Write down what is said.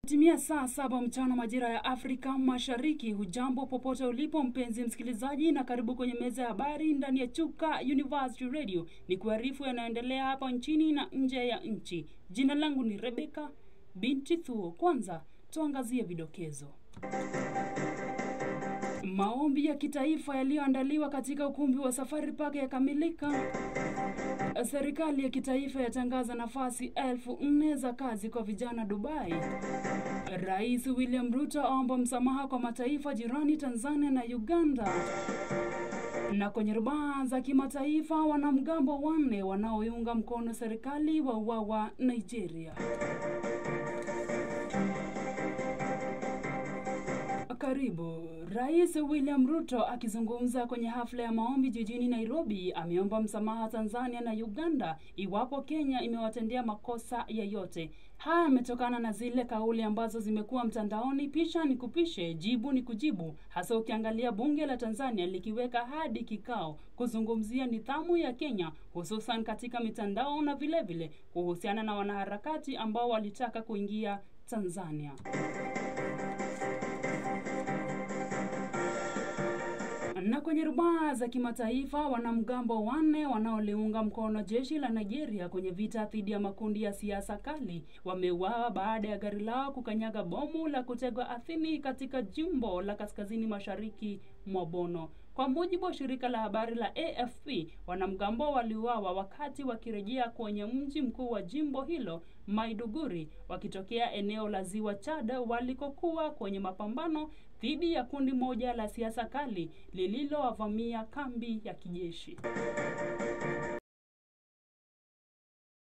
Timia saa 7 mchana majira ya Afrika Mashariki. Hujambo popote ulipo mpenzi msikilizaji, na karibu kwenye meza ya habari ndani ya Chuka University Radio. Ni kuarifu yanayoendelea hapa nchini na nje ya nchi. Jina langu ni Rebecca binti Thuo. Kwanza tuangazie vidokezo. Maombi ya kitaifa yaliyoandaliwa katika ukumbi wa Safari Park yakamilika. Serikali ya kitaifa yatangaza nafasi 4,000 za kazi kwa vijana Dubai. Rais William Ruto aomba msamaha kwa mataifa jirani Tanzania na Uganda. Na kwenye rubaa za kimataifa, wanamgambo 4 wanaoiunga mkono serikali wauawa Nigeria. Karibu. Rais William Ruto akizungumza kwenye hafla ya maombi jijini Nairobi ameomba msamaha Tanzania na Uganda iwapo Kenya imewatendea makosa yoyote. Haya yametokana na zile kauli ambazo zimekuwa mtandaoni, picha ni kupishe, jibu ni kujibu, hasa ukiangalia bunge la Tanzania likiweka hadi kikao kuzungumzia nidhamu ya Kenya, hususan katika mitandao na vile kuhusiana na wanaharakati ambao walitaka kuingia Tanzania. Na kwenye rubaa za kimataifa, wanamgambo 4 wanaoliunga mkono jeshi la Nigeria kwenye vita dhidi ya makundi ya siasa kali wameuawa baada ya gari lao kukanyaga bomu la kutegwa ardhini katika jimbo la kaskazini mashariki mwa Borno. Kwa mujibu wa shirika la habari la AFP, wanamgambo waliuawa wakati wakirejea kwenye mji mkuu wa jimbo hilo, Maiduguri, wakitokea eneo la Ziwa Chad walikokuwa kwenye mapambano dhidi ya kundi moja la siasa kali lililowavamia kambi ya kijeshi.